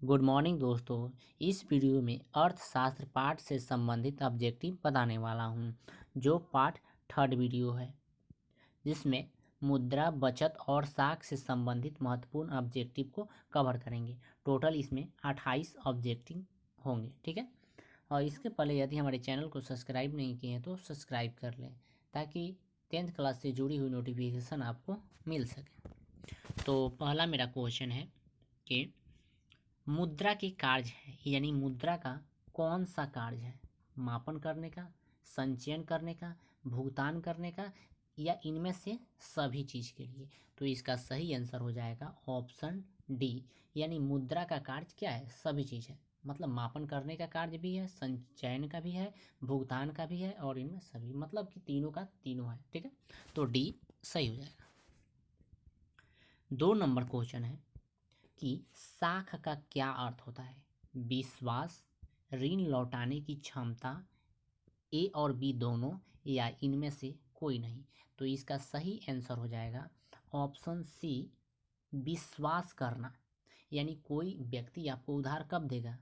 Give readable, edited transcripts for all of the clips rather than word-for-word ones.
Good morning दोस्तों। इस video में अर्थशास्त्र पाठ से संबंधित ऑब्जेक्टिव बताने वाला हूं, जो पाठ थर्ड वीडियो है, जिसमें मुद्रा, बचत और साख से संबंधित महत्वपूर्ण ऑब्जेक्टिव को कवर करेंगे। टोटल इसमें 28 ऑब्जेक्टिव होंगे, ठीक है। और इसके पहले यदि हमारे चैनल को सब्सक्राइब नहीं किए हैं तो सब्सक्राइब कर लें, ताकि 10th क्लास से जुड़ी हुई नोटिफिकेशन आपको मिल सके। तो पहला मेरा क्वेश्चन है कि मुद्रा के कार्य है, यानी मुद्रा का कौन सा कार्य है? मापन करने का, संचयन करने का, भुगतान करने का, या इनमें से सभी चीज के लिए? तो इसका सही आंसर हो जाएगा ऑप्शन डी, यानी मुद्रा का कार्य क्या है? सभी चीज है। मतलब मापन करने का कार्य भी है, संचयन का भी है, भुगतान का भी है, और इनमें सभी, मतलब कि तीनों का तीनों है, ठीक है। तो डी सही हो जाएगा। 2 नंबर क्वेश्चन है कि साख का क्या अर्थ होता है? विश्वास, ऋण लौटाने की क्षमता, ए और बी दोनों, या इनमें से कोई नहीं? तो इसका सही आंसर हो जाएगा ऑप्शन सी, विश्वास करना। यानी कोई व्यक्ति आपको उधार कब देगा?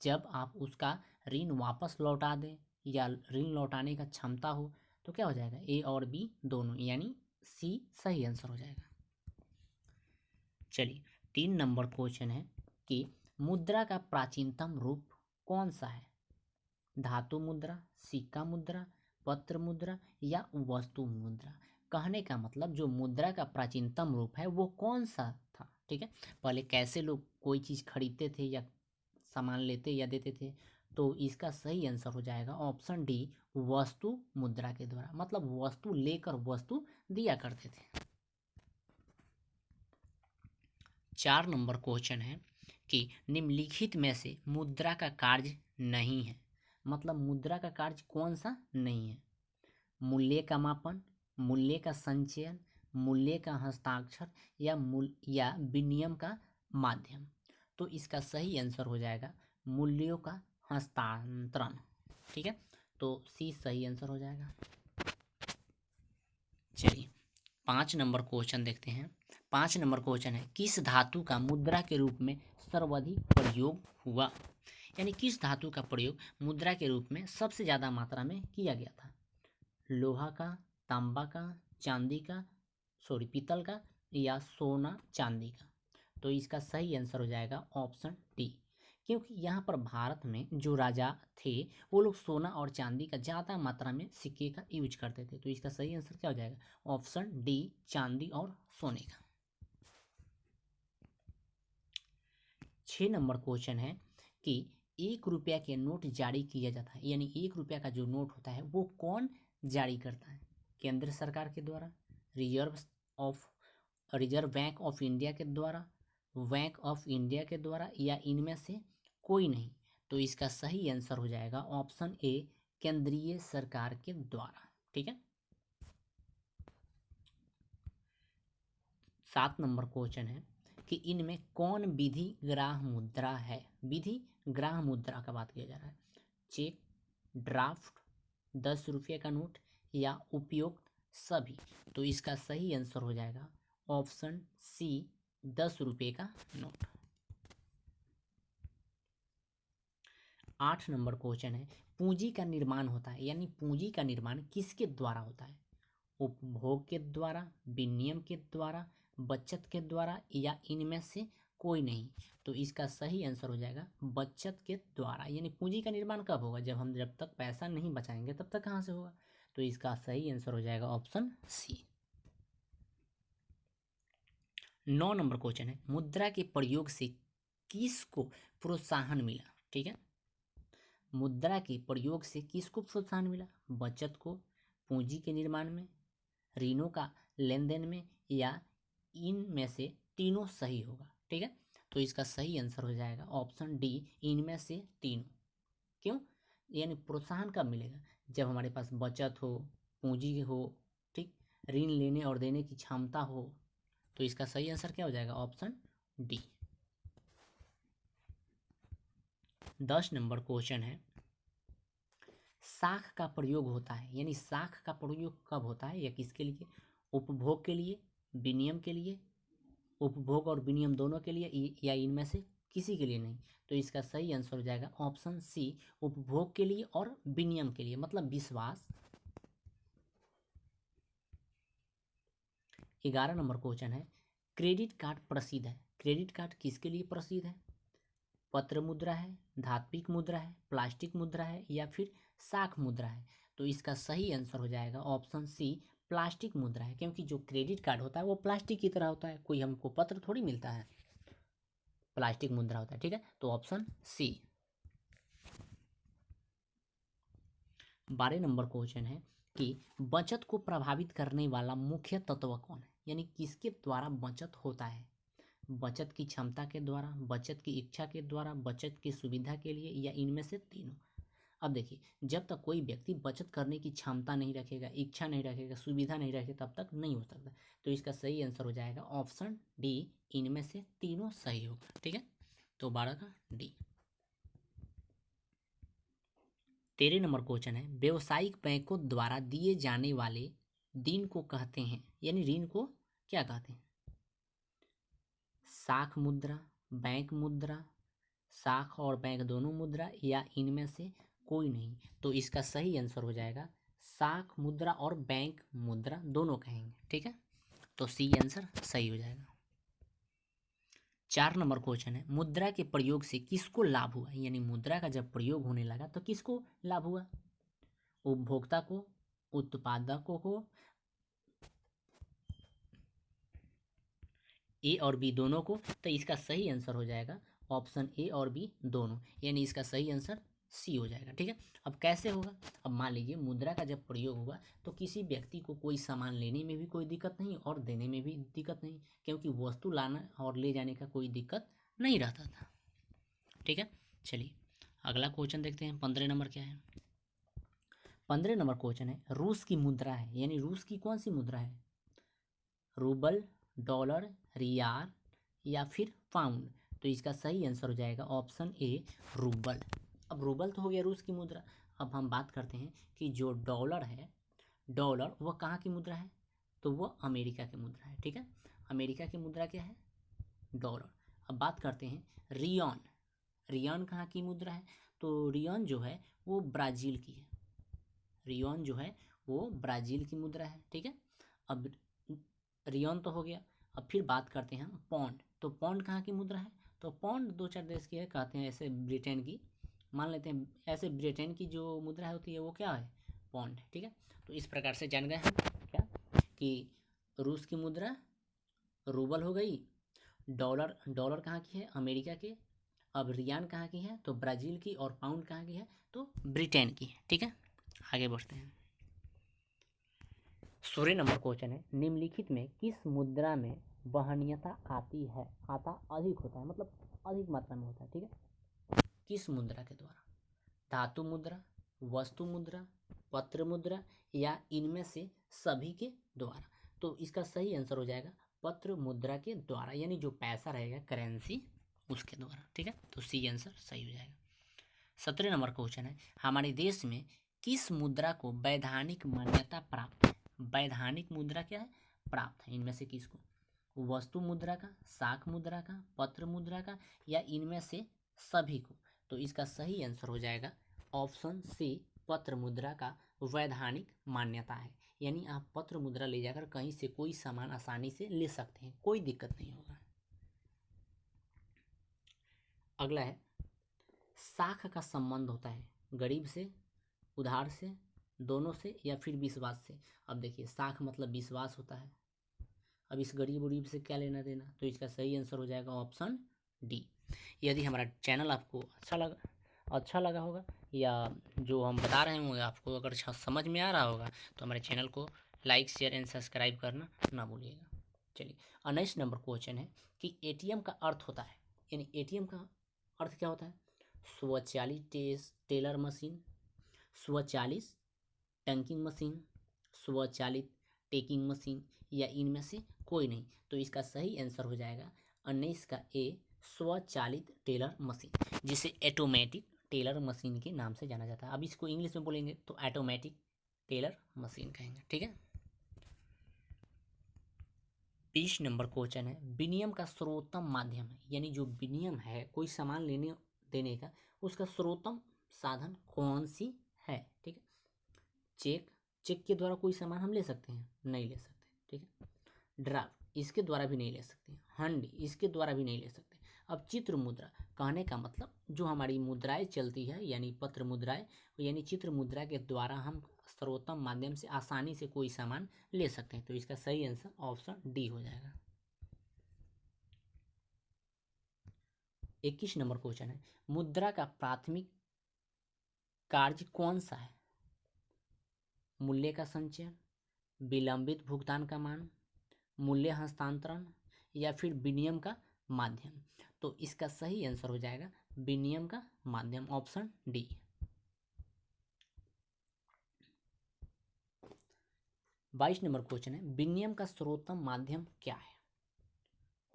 जब आप उसका ऋण वापस लौटा दें या ऋण लौटाने का क्षमता हो। तो क्या हो जाएगा? ए और बी दोनों, यानी सी सही आंसर हो जाएगा। चलिए, 3 नंबर क्वेश्चन है कि मुद्रा का प्राचीनतम रूप कौन सा है? धातु मुद्रा, सिक्का मुद्रा, पत्र मुद्रा, या वस्तु मुद्रा? कहने का मतलब जो मुद्रा का प्राचीनतम रूप है वो कौन सा था, ठीक है। पहले कैसे लोग कोई चीज खरीदते थे या सामान लेते या देते थे? तो इसका सही आंसर हो जाएगा ऑप्शन डी, वस्तु मुद्रा के द्वारा। मतलब वस्तु लेकर वस्तु दिया करते थे। 4 नंबर क्वेश्चन है कि निम्नलिखित में से मुद्रा का कार्य नहीं है। मतलब मुद्रा का कार्य कौन सा नहीं है? मूल्य का मापन, मूल्य का संचयन, मूल्य का हस्ताक्षर, या विनिमय का माध्यम? तो इसका सही आंसर हो जाएगा मूल्यों का हस्तांतरण, ठीक है। तो सी सही आंसर हो जाएगा। चलिए, 5 नंबर क्वेश्चन देखते हैं। 5 नंबर क्वेश्चन है, किस धातु का मुद्रा के रूप में सर्वाधिक प्रयोग हुआ? यानी किस धातु का प्रयोग मुद्रा के रूप में सबसे ज़्यादा मात्रा में किया गया था? लोहा का, तांबा का, चांदी का, पीतल का, या सोना चांदी का? तो इसका सही आंसर हो जाएगा ऑप्शन डी, क्योंकि यहाँ पर भारत में जो राजा थे वो लोग सोना और चांदी का ज़्यादा मात्रा में सिक्के का यूज करते थे। तो इसका सही आंसर क्या हो जाएगा? ऑप्शन डी, चांदी और सोने का। 6 नंबर क्वेश्चन है कि 1 रुपया के नोट जारी किया जाता है, यानी 1 रुपया का जो नोट होता है वो कौन जारी करता है? केंद्र सरकार के द्वारा, reserve of reserve bank of India के द्वारा, बैंक ऑफ इंडिया के द्वारा, या इनमें से कोई नहीं? तो इसका सही आंसर हो जाएगा ऑप्शन ए, केंद्रीय सरकार के द्वारा, ठीक है। 7 नंबर क्वेश्चन है कि इनमें कौन विधि ग्राह मुद्रा है? विधि ग्राह मुद्रा का बात किया जा रहा है। चेक, ड्राफ्ट, 10 रुपये का नोट, या उपयुक्त सभी? तो इसका सही आंसर हो जाएगा ऑप्शन सी, 10 रुपये का नोट। 8 नंबर क्वेश्चन है, पूंजी का निर्माण होता है, यानी पूंजी का निर्माण किसके द्वारा होता है? उपभोग के द्वारा, विनिमय के द्वारा, बचत के द्वारा, या इनमें से कोई नहीं? तो इसका सही आंसर हो जाएगा बचत के द्वारा। यानी पूंजी का निर्माण कब होगा? जब तक पैसा नहीं बचाएंगे तब तक कहाँ से होगा? तो इसका सही आंसर हो जाएगा ऑप्शन सी। 9 नंबर क्वेश्चन है, मुद्रा के प्रयोग से किसको प्रोत्साहन मिला? ठीक है, मुद्रा के प्रयोग से किसको प्रोत्साहन मिला? बचत को, पूंजी के निर्माण में, ऋणों का लेन देन में, या इनमें से तीनों सही होगा, ठीक है। तो इसका सही आंसर हो जाएगा ऑप्शन डी, इनमें से तीनों। क्यों? यानी प्रोत्साहन कब मिलेगा? जब हमारे पास बचत हो, पूंजी हो, ठीक, ऋण लेने और देने की क्षमता हो। तो इसका सही आंसर क्या हो जाएगा? Option D. 10 नंबर क्वेश्चन है, साख का प्रयोग होता है, यानी साख का प्रयोग कब होता है या किसके लिए? उपभोग के लिए, विनिमय के लिए, उपभोग और विनिमय दोनों के लिए, या इनमें से किसी के लिए नहीं। तो इसका सही आंसर हो जाएगा ऑप्शन सी, उपभोग के लिए और विनिमय के लिए, मतलब विश्वास। 11 नंबर क्वेश्चन है, क्रेडिट कार्ड प्रसिद्ध है। क्रेडिट कार्ड किसके लिए प्रसिद्ध है? पत्र मुद्रा है, धात्विक मुद्रा है, प्लास्टिक मुद्रा है, या फिर शाख मुद्रा है? तो इसका सही आंसर हो जाएगा ऑप्शन सी, प्लास्टिक मुद्रा है। क्योंकि जो क्रेडिट कार्ड होता है वो प्लास्टिक की तरह होता है, कोई हमको पत्र थोड़ी मिलता है, प्लास्टिक मुद्रा होता है। ठीक है, तो ऑप्शन सी। 12 नंबर क्वेश्चन है कि बचत को प्रभावित करने वाला मुख्य तत्व कौन है, यानी किसके द्वारा बचत होता है? बचत की क्षमता के द्वारा, बचत की इच्छा के द्वारा, बचत की सुविधा के लिए, या इनमें से तीनों? अब देखिए, जब तक कोई व्यक्ति बचत करने की क्षमता नहीं रखेगा, इच्छा नहीं रखेगा, सुविधा नहीं रखेगा, तब तक नहीं हो सकता। तो इसका सही आंसर हो जाएगा ऑप्शन डी, इनमें से तीनों सही होगा। ठीक है, तो 12 का डी। 13 नंबर क्वेश्चन है, व्यवसायिक बैंकों द्वारा दिए जाने वाले ऋण को कहते हैं, यानी ऋण को क्या कहते हैं? शाख मुद्रा, बैंक मुद्रा, शाख और बैंक दोनों मुद्रा, या इनमें से कोई नहीं? तो इसका सही आंसर हो जाएगा शाख मुद्रा और बैंक मुद्रा दोनों कहेंगे। ठीक है, तो सी आंसर सही हो जाएगा। 4 नंबर क्वेश्चन है, मुद्रा के प्रयोग से किसको लाभ हुआ? यानी मुद्रा का जब प्रयोग होने लगा तो किसको लाभ हुआ? उपभोक्ता को, उत्पादकों को, ए और बी दोनों को? तो इसका सही आंसर हो जाएगा ऑप्शन ए और बी दोनों, यानी इसका सही आंसर सी हो जाएगा। ठीक है, अब कैसे होगा? अब मान लीजिए मुद्रा का जब प्रयोग हुआ तो किसी व्यक्ति को कोई सामान लेने में भी कोई दिक्कत नहीं और देने में भी दिक्कत नहीं, क्योंकि वस्तु लाना और ले जाने का कोई दिक्कत नहीं रहता था। ठीक है, चलिए अगला क्वेश्चन देखते हैं। 15 नंबर क्या है? 15 नंबर क्वेश्चन है, रूस की मुद्रा है, यानी रूस की कौन सी मुद्रा है? रूबल, डॉलर, रियाल, या फिर पाउंड? तो इसका सही आंसर हो जाएगा ऑप्शन ए, रूबल। अब रूबल तो हो गया रूस की मुद्रा। अब हम बात करते हैं कि जो डॉलर है, डॉलर वह कहाँ की मुद्रा है? तो वह अमेरिका की मुद्रा है। ठीक है, अमेरिका की मुद्रा क्या है? डॉलर। अब बात करते हैं रियान। रियान कहाँ की मुद्रा है? तो रियान जो है वो ब्राज़ील की है। रियान जो है वो ब्राज़ील की मुद्रा है। ठीक है, अब रियान तो हो गया। अब फिर बात करते हैं हम पौंड। तो पौंड कहाँ की मुद्रा है? तो पौंड दो चार देश की है, कहते हैं ऐसे ब्रिटेन की, मान लेते हैं ऐसे ब्रिटेन की जो मुद्रा होती है वो क्या है? पौंड। ठीक है, तो इस प्रकार से जान गए हम क्या कि रूस की मुद्रा रूबल हो गई, डॉलर, डॉलर कहाँ की है? अमेरिका के। अब रियान कहाँ की है? तो ब्राज़ील की। और पाउंड कहाँ की है? तो ब्रिटेन की। ठीक है, आगे बढ़ते हैं। 16 नंबर क्वेश्चन है, निम्नलिखित में किस मुद्रा में वहनीयता आती है, आता अधिक होता है, मतलब अधिक मात्रा में होता है? ठीक है, किस मुद्रा के द्वारा? धातु मुद्रा, वस्तु मुद्रा, पत्र मुद्रा, या इनमें से सभी के द्वारा? तो इसका सही आंसर हो जाएगा पत्र मुद्रा के द्वारा, यानी जो पैसा रहेगा करेंसी उसके द्वारा। ठीक है, तो सी आंसर सही हो जाएगा। 17 नंबर क्वेश्चन है, हमारे देश में किस मुद्रा को वैधानिक मान्यता प्राप्त है? वैधानिक मुद्रा क्या है? प्राप्त है। इनमें से किसको? वस्तु मुद्रा का, शाख मुद्रा का, पत्र मुद्रा का, या इनमें से सभी को? तो इसका सही आंसर हो जाएगा ऑप्शन सी, पत्र मुद्रा का वैधानिक मान्यता है। यानी आप पत्र मुद्रा ले जाकर कहीं से कोई सामान आसानी से ले सकते हैं, कोई दिक्कत नहीं होगा। अगला है, शाख का संबंध होता है गरीब से, उधार से, दोनों से, या फिर विश्वास से? अब देखिए, शाख मतलब विश्वास होता है। अब इस गरीब उरीब से क्या लेना देना? तो इसका सही आंसर हो जाएगा ऑप्शन डी। यदि हमारा चैनल आपको अच्छा लगा होगा, या जो हम बता रहे होंगे आपको अगर समझ में आ रहा होगा, तो हमारे चैनल को लाइक, शेयर एंड सब्सक्राइब करना ना भूलिएगा। चलिए, 19 नंबर क्वेश्चन है कि एटीएम का अर्थ होता है, यानी एटीएम का अर्थ क्या होता है? स्वचालित टेलर मशीन, स्वचालित टंकिंग मशीन, स्वचालित टेकिंग मशीन, या इनमें से कोई नहीं? तो इसका सही आंसर हो जाएगा 19 का ए, स्वचालित टेलर मशीन, जिसे ऑटोमेटिक टेलर मशीन के नाम से जाना जाता है। अब इसको इंग्लिश में बोलेंगे तो ऑटोमेटिक टेलर मशीन कहेंगे। ठीक है, 20 नंबर क्वेश्चन है, विनिमय का सर्वोत्तम माध्यम है, यानी जो विनिमय है कोई सामान लेने देने का, उसका सर्वोत्तम साधन कौन सी है। ठीक है, चेक, चेक के द्वारा कोई सामान हम ले सकते हैं, नहीं ले सकते। ठीक है, ड्राफ्ट, इसके द्वारा भी नहीं ले सकते। हंडी, इसके द्वारा भी नहीं ले सकते। अब चित्र मुद्रा, कहने का मतलब जो हमारी मुद्राएं चलती है, यानी पत्र मुद्राएं, यानी चित्र मुद्रा के द्वारा हम सर्वोत्तम माध्यम से आसानी से कोई सामान ले सकते हैं। तो इसका सही आंसर ऑप्शन डी हो जाएगा। 21 नंबर क्वेश्चन है, मुद्रा का प्राथमिक कार्य कौन सा है। मूल्य का संचयन, विलंबित भुगतान का मान, मूल्य हस्तांतरण, या फिर विनिमय का माध्यम। तो इसका सही आंसर हो जाएगा विनिमय का माध्यम, ऑप्शन डी। 22 नंबर क्वेश्चन है, विनिमय का सर्वोत्तम माध्यम क्या है।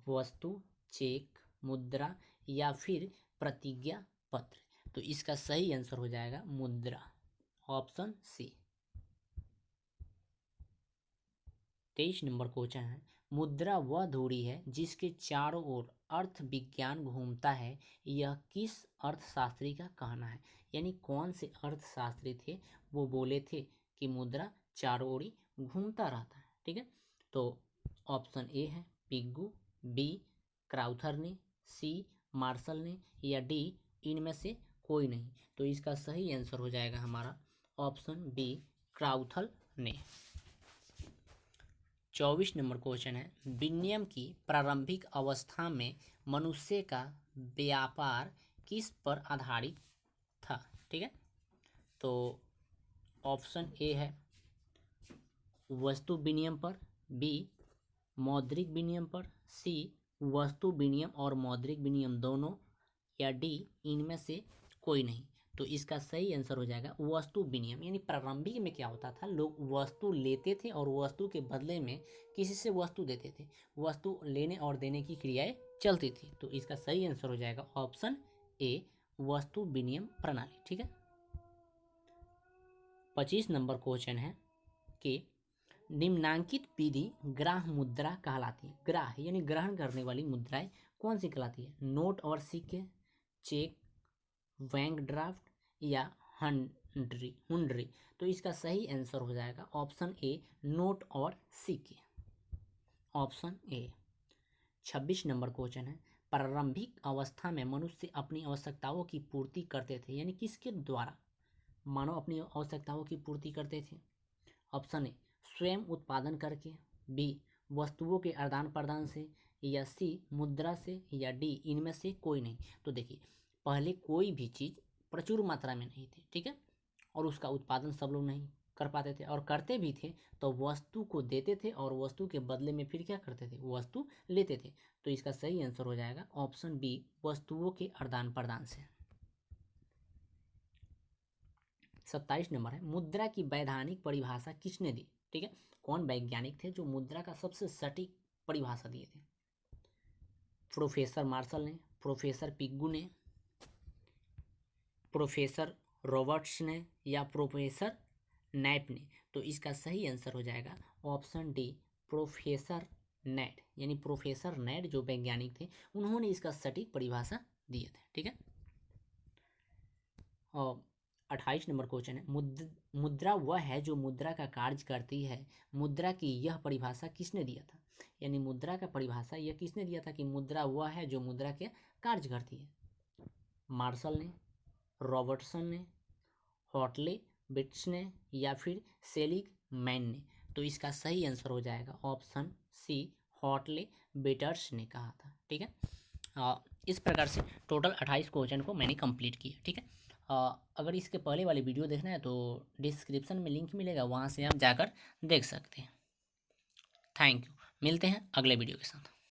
वस्तु, चेक, मुद्रा, या फिर प्रतिज्ञा पत्र। तो इसका सही आंसर हो जाएगा मुद्रा, ऑप्शन सी। 23 नंबर क्वेश्चन है, मुद्रा वह धुरी है जिसके चारों ओर अर्थ विज्ञान घूमता है, यह किस अर्थशास्त्री का कहना है। यानी कौन से अर्थशास्त्री थे, वो बोले थे कि मुद्रा चारों ओर घूमता रहता है। ठीक है, तो ऑप्शन ए है पिग्गू, बी क्राउथर ने, सी मार्शल ने, या डी इनमें से कोई नहीं। तो इसका सही आंसर हो जाएगा हमारा ऑप्शन बी क्राउथल ने। 24 नंबर क्वेश्चन है, विनिमय की प्रारंभिक अवस्था में मनुष्य का व्यापार किस पर आधारित था। ठीक है, तो ऑप्शन ए है वस्तु विनिमय पर, बी मौद्रिक विनिमय पर, सी वस्तु विनिमय और मौद्रिक विनिमय दोनों, या डी इनमें से कोई नहीं। तो इसका सही आंसर हो जाएगा वस्तु विनिमय। यानी प्रारंभिक में क्या होता था, लोग वस्तु लेते थे और वस्तु के बदले में किसी से वस्तु देते थे, वस्तु लेने और देने की क्रियाएं चलती थी। तो इसका सही आंसर हो जाएगा ऑप्शन ए वस्तु विनिमय प्रणाली। ठीक है, 25 नंबर क्वेश्चन है कि निम्नांकित विधि ग्राह मुद्रा कहलाती है। ग्राह यानी ग्रहण करने वाली मुद्राएं कौन सी कहलाती है। नोट और सिक्के, चेक, बैंक ड्राफ्ट, या हुंडरी। तो इसका सही आंसर हो जाएगा ऑप्शन ए नोट और सिक्के, ऑप्शन ए। 26 नंबर क्वेश्चन है, प्रारंभिक अवस्था में मनुष्य अपनी आवश्यकताओं की पूर्ति करते थे, यानी किसके द्वारा मानव अपनी आवश्यकताओं की पूर्ति करते थे। ऑप्शन ए स्वयं उत्पादन करके, बी वस्तुओं के आदान प्रदान से, या सी मुद्रा से, या डी इनमें से कोई नहीं। तो देखिए पहले कोई भी चीज़ प्रचुर मात्रा में नहीं थी, ठीक है, और उसका उत्पादन सब लोग नहीं कर पाते थे, और करते भी थे तो वस्तु को देते थे और वस्तु के बदले में फिर क्या करते थे, वस्तु लेते थे। तो इसका सही आंसर हो जाएगा ऑप्शन बी वस्तुओं के आदान प्रदान से। 27 नंबर है, मुद्रा की वैधानिक परिभाषा किसने दी। ठीक है, कौन वैज्ञानिक थे जो मुद्रा का सबसे सटीक परिभाषा दिए थे। प्रोफेसर मार्शल ने, प्रोफेसर पिग्गू ने, प्रोफेसर रॉबर्ट्स ने, या प्रोफेसर नैप ने। तो इसका सही आंसर हो जाएगा ऑप्शन डी प्रोफेसर नेट, यानी प्रोफेसर नेट जो वैज्ञानिक थे उन्होंने इसका सटीक परिभाषा दिए थे। ठीक है, और 28 नंबर क्वेश्चन है, मुद्रा वह है जो मुद्रा का कार्य करती है। मुद्रा की यह परिभाषा किसने दिया था। यानी मुद्रा का परिभाषा यह किसने दिया था कि मुद्रा वह है जो मुद्रा के कार्य करती है। मार्शल ने, रॉबर्टसन ने, हॉटले बिट्स ने, या फिर सेलिग मैन ने। तो इसका सही आंसर हो जाएगा ऑप्शन सी हॉटले बिटर्स ने कहा था। ठीक है, इस प्रकार से टोटल 28 क्वेश्चन को मैंने कंप्लीट किया। ठीक है, अगर इसके पहले वाली वीडियो देखना है तो डिस्क्रिप्शन में लिंक मिलेगा, वहाँ से आप जाकर देख सकते हैं। थैंक यू, मिलते हैं अगले वीडियो के साथ।